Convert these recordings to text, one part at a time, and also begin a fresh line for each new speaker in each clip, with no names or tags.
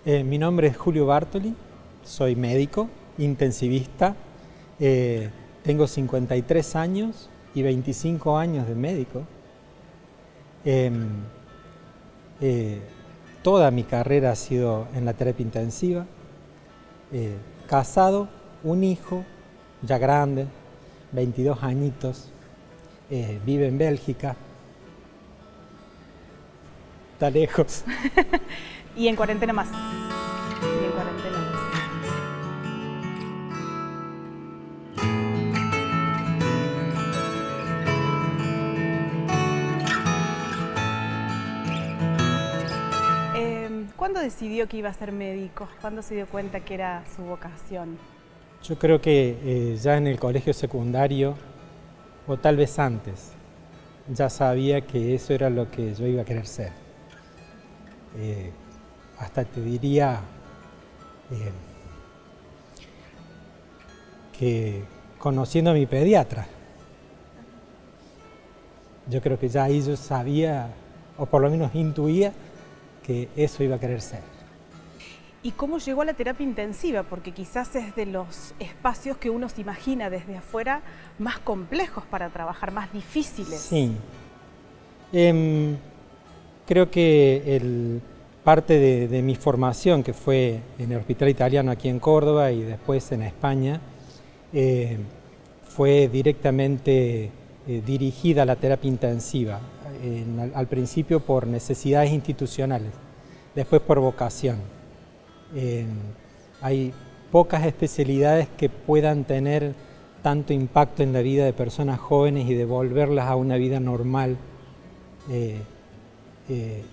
Mi nombre es Julio Bartoli, soy médico, intensivista, tengo 53 años y 25 años de médico. Toda mi carrera ha sido en la terapia intensiva, casado, un hijo, ya grande, 22 añitos, vive en Bélgica, está lejos.
Y en cuarentena más. Y en cuarentena más. ¿Cuándo decidió que iba a ser médico? ¿Cuándo se dio cuenta que era su vocación?
Yo creo que ya en el colegio secundario, o tal vez antes, ya sabía que eso era lo que yo iba a querer ser. Hasta te diría que conociendo a mi pediatra, yo creo que ya ahí yo sabía, o por lo menos intuía, que eso iba a querer ser.
¿Y cómo llegó a la terapia intensiva? Porque quizás es de los espacios que uno se imagina desde afuera más complejos para trabajar, más difíciles.
Sí. Creo que parte de mi formación, que fue en el Hospital Italiano aquí en Córdoba y después en España, fue directamente dirigida a la terapia intensiva, al principio por necesidades institucionales, después por vocación. Hay pocas especialidades que puedan tener tanto impacto en la vida de personas jóvenes y devolverlas a una vida normal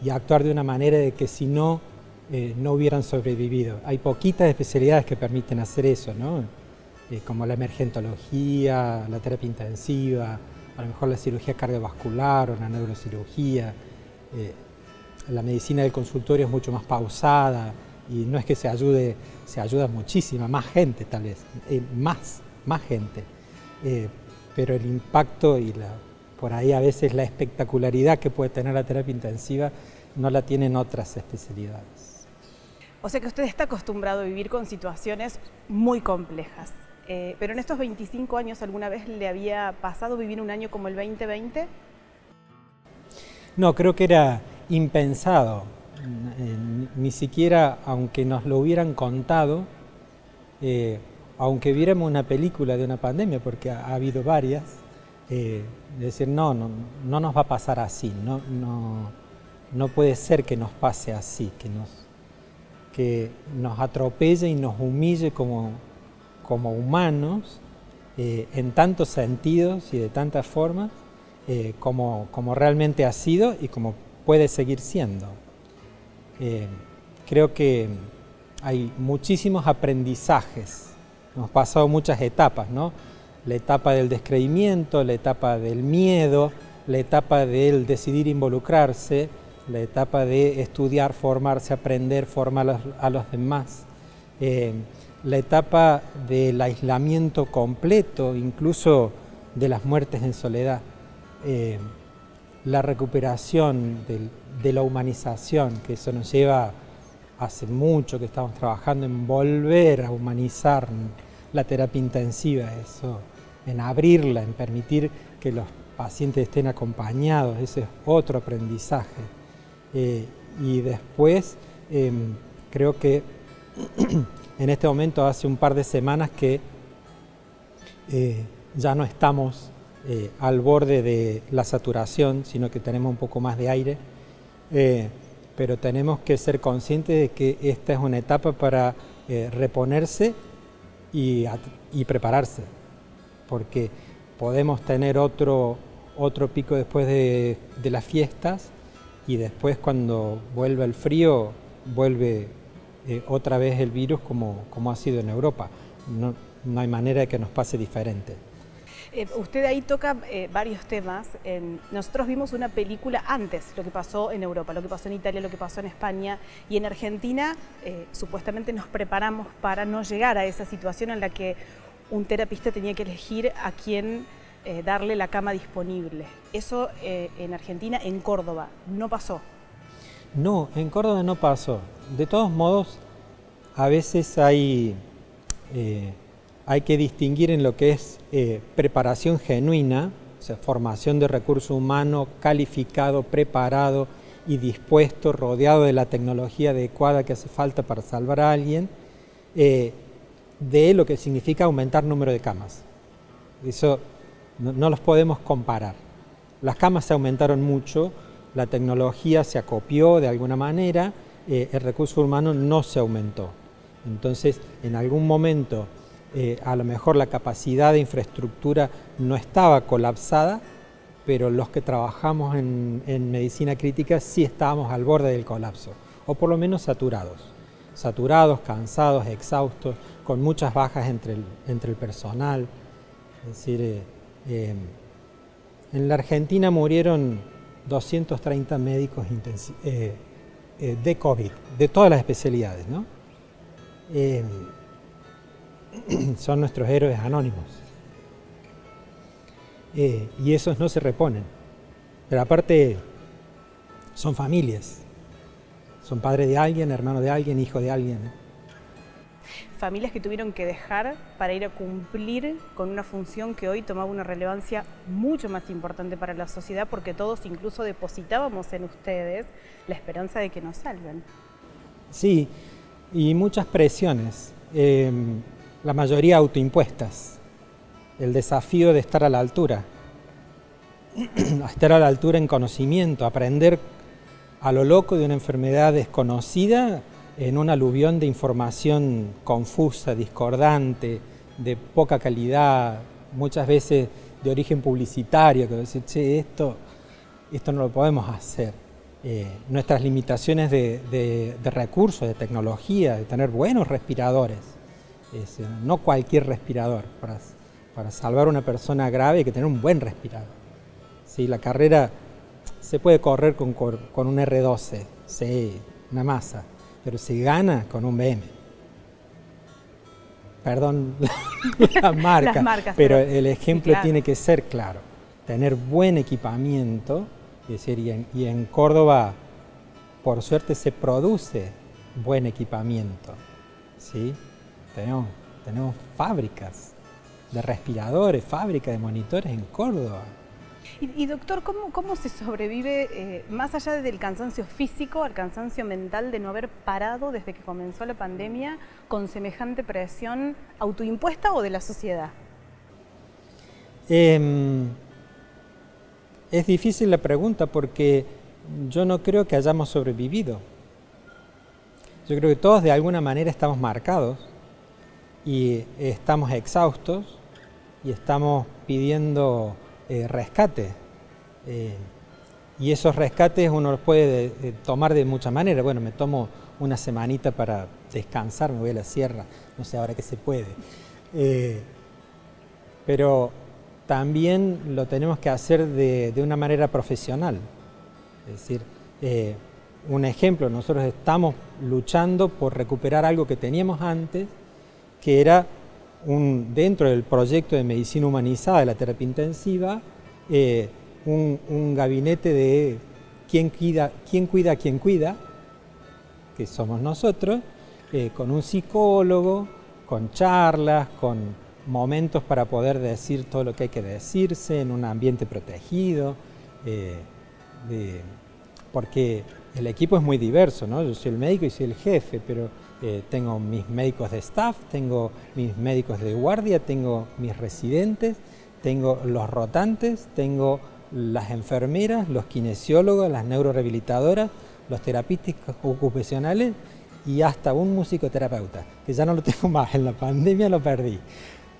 y actuar de una manera de que si no, no hubieran sobrevivido. Hay poquitas especialidades que permiten hacer eso, ¿no? Como la emergentología, la terapia intensiva, a lo mejor la cirugía cardiovascular o la neurocirugía. La medicina del consultorio es mucho más pausada y no es que se ayuda muchísima, más gente tal vez, más gente. Pero el impacto y por ahí a veces la espectacularidad que puede tener la terapia intensiva no la tienen otras especialidades.
O sea que usted está acostumbrado a vivir con situaciones muy complejas. Pero en estos 25 años, ¿alguna vez le había pasado vivir un año como el 2020?
No, creo que era impensado. Ni siquiera, aunque nos lo hubieran contado, aunque viéramos una película de una pandemia, porque ha habido varias, decir no nos va a pasar así, no puede ser que nos pase así, que nos atropelle y nos humille como humanos en tantos sentidos y de tantas formas como realmente ha sido y como puede seguir siendo. Creo que hay muchísimos aprendizajes, hemos pasado muchas etapas, ¿no? La etapa del descreimiento, la etapa del miedo, la etapa del decidir involucrarse, la etapa de estudiar, formarse, aprender, formar a los demás. La etapa del aislamiento completo, incluso de las muertes en soledad, la recuperación de la humanización, que eso nos lleva hace mucho que estamos trabajando en volver a humanizar la terapia intensiva, eso, en abrirla, en permitir que los pacientes estén acompañados, ese es otro aprendizaje. Y después creo que en este momento hace un par de semanas que ya no estamos al borde de la saturación, sino que tenemos un poco más de aire, pero tenemos que ser conscientes de que esta es una etapa para reponerse y prepararse, porque podemos tener otro pico después de las fiestas y después cuando vuelva el frío vuelve otra vez el virus como ha sido en Europa. No hay manera de que nos pase diferente.
Usted ahí toca varios temas. Nosotros vimos una película antes, lo que pasó en Europa, lo que pasó en Italia, lo que pasó en España, y en Argentina supuestamente nos preparamos para no llegar a esa situación en la que un terapista tenía que elegir a quién darle la cama disponible. Eso en Argentina, en Córdoba, no pasó.
No, en Córdoba no pasó. De todos modos, a veces hay que distinguir en lo que es preparación genuina, o sea, formación de recurso humano calificado, preparado y dispuesto, rodeado de la tecnología adecuada que hace falta para salvar a alguien, de lo que significa aumentar número de camas. Eso no los podemos comparar. Las camas se aumentaron mucho, la tecnología se acopió de alguna manera, el recurso humano no se aumentó. Entonces, en algún momento, a lo mejor la capacidad de infraestructura no estaba colapsada, pero los que trabajamos en medicina crítica sí estábamos al borde del colapso, o por lo menos saturados. Saturados, cansados, exhaustos, con muchas bajas entre el personal. Es decir, en la Argentina murieron 230 médicos de COVID, de todas las especialidades, ¿no? Son nuestros héroes anónimos. Y esos no se reponen. Pero aparte, son familias. Son padres de alguien, hermano de alguien, hijo de alguien.
Familias que tuvieron que dejar para ir a cumplir con una función que hoy tomaba una relevancia mucho más importante para la sociedad, porque todos incluso depositábamos en ustedes la esperanza de que nos salven.
Sí, y muchas presiones, la mayoría autoimpuestas. El desafío de estar a la altura, estar a la altura en conocimiento, aprender a lo loco de una enfermedad desconocida en un aluvión de información confusa, discordante, de poca calidad, muchas veces de origen publicitario, que decir, che, esto no lo podemos hacer. Nuestras limitaciones de recursos, de tecnología, de tener buenos respiradores, no cualquier respirador. Para salvar a una persona grave hay que tener un buen respirador. Sí, la carrera se puede correr con un R12, sí, una masa, pero se gana con un BM. Perdón las marcas, pero el ejemplo sí, claro, tiene que ser claro. Tener buen equipamiento, es decir, y en Córdoba, por suerte, se produce buen equipamiento. ¿Sí? Tenemos fábricas de respiradores, fábricas de monitores en Córdoba.
Y doctor, ¿cómo se sobrevive, más allá del cansancio físico, al cansancio mental de no haber parado desde que comenzó la pandemia con semejante presión autoimpuesta o de la sociedad?
Es difícil la pregunta porque yo no creo que hayamos sobrevivido. Yo creo que todos de alguna manera estamos marcados y estamos exhaustos y estamos pidiendo rescate. Y esos rescates uno los puede tomar de muchas maneras. Bueno, me tomo una semanita para descansar, me voy a la sierra, no sé ahora qué se puede. Pero también lo tenemos que hacer de una manera profesional. Es decir, un ejemplo, nosotros estamos luchando por recuperar algo que teníamos antes, que era dentro del proyecto de medicina humanizada de la terapia intensiva, un gabinete de quién cuida a quien cuida, que somos nosotros, con un psicólogo, con charlas, con momentos para poder decir todo lo que hay que decirse en un ambiente protegido, porque el equipo es muy diverso, ¿no? Yo soy el médico y soy el jefe, pero tengo mis médicos de staff, tengo mis médicos de guardia, tengo mis residentes, tengo los rotantes, tengo las enfermeras, los kinesiólogos, las neurorehabilitadoras, los terapistas ocupacionales y hasta un musicoterapeuta, que ya no lo tengo más, en la pandemia lo perdí.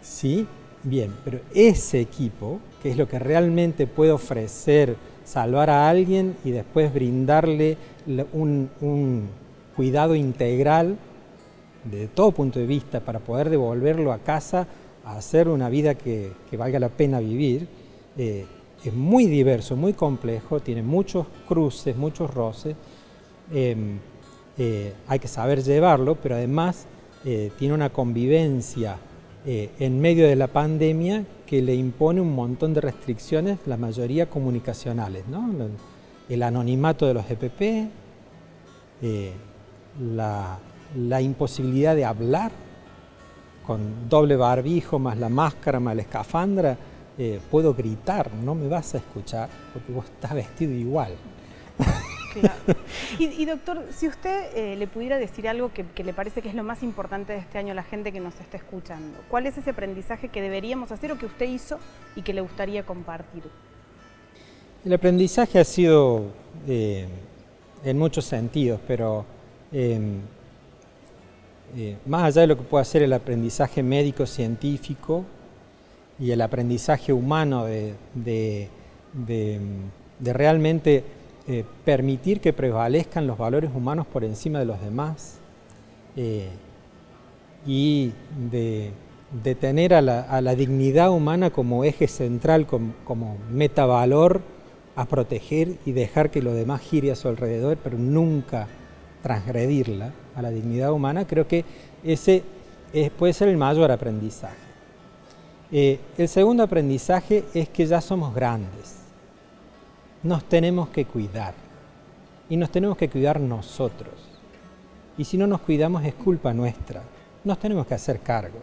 ¿Sí? Bien, pero ese equipo, que es lo que realmente puede ofrecer, salvar a alguien y después brindarle un cuidado integral de todo punto de vista para poder devolverlo a casa a hacer una vida que valga la pena vivir, es muy diverso, muy complejo, tiene muchos cruces, muchos roces, hay que saber llevarlo, pero además tiene una convivencia en medio de la pandemia que le impone un montón de restricciones, la mayoría comunicacionales, ¿no? El anonimato de los EPP, la imposibilidad de hablar con doble barbijo, más la máscara, más la escafandra, puedo gritar, no me vas a escuchar porque vos estás vestido igual.
Claro. Y doctor, si usted le pudiera decir algo que le parece que es lo más importante de este año a la gente que nos está escuchando, ¿cuál es ese aprendizaje que deberíamos hacer o que usted hizo y que le gustaría compartir?
El aprendizaje ha sido en muchos sentidos, pero más allá de lo que pueda ser el aprendizaje médico-científico y el aprendizaje humano de realmente permitir que prevalezcan los valores humanos por encima de los demás y de tener a la dignidad humana como eje central, como metavalor a proteger y dejar que lo demás gire a su alrededor, pero nunca transgredirla, a la dignidad humana, creo que ese puede ser el mayor aprendizaje. El segundo aprendizaje es que ya somos grandes. Nos tenemos que cuidar y nos tenemos que cuidar nosotros. Y si no nos cuidamos es culpa nuestra, nos tenemos que hacer cargo.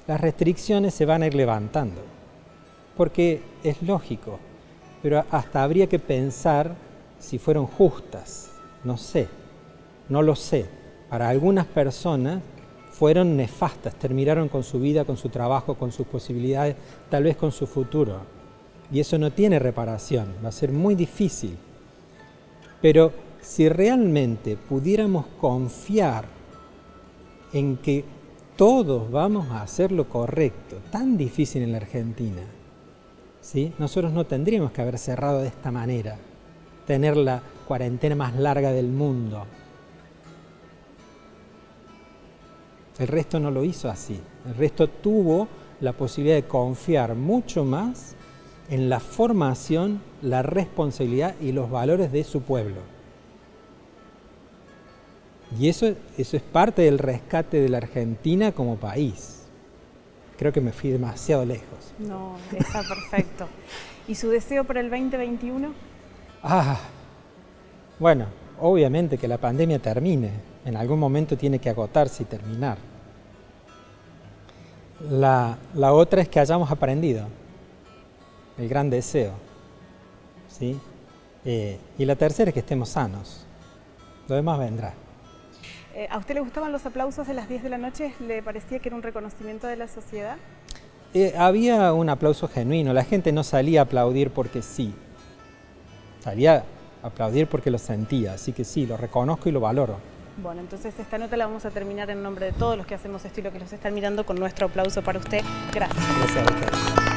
Las restricciones se van a ir levantando, porque es lógico, pero hasta habría que pensar si fueron justas, no sé, no lo sé. Para algunas personas fueron nefastas, terminaron con su vida, con su trabajo, con sus posibilidades, tal vez con su futuro. Y eso no tiene reparación, va a ser muy difícil. Pero si realmente pudiéramos confiar en que todos vamos a hacer lo correcto, tan difícil en la Argentina, ¿sí? Nosotros no tendríamos que haber cerrado de esta manera, tener la cuarentena más larga del mundo. El resto no lo hizo así, el resto tuvo la posibilidad de confiar mucho más en la formación, la responsabilidad y los valores de su pueblo. Y eso es parte del rescate de la Argentina como país. Creo que me fui demasiado lejos.
No, está perfecto. ¿Y su deseo para el 2021?
Bueno, obviamente que la pandemia termine. En algún momento tiene que agotarse y terminar. La otra es que hayamos aprendido. El gran deseo, ¿sí? Y la tercera es que estemos sanos. Lo demás vendrá.
¿A usted le gustaban los aplausos de las 10 de la noche? ¿Le parecía que era un reconocimiento de la sociedad?
Había un aplauso genuino. La gente no salía a aplaudir porque sí. Salía a aplaudir porque lo sentía. Así que sí, lo reconozco y lo valoro.
Bueno, entonces esta nota la vamos a terminar en nombre de todos los que hacemos esto y los que nos están mirando con nuestro aplauso para usted. Gracias.
Gracias a usted.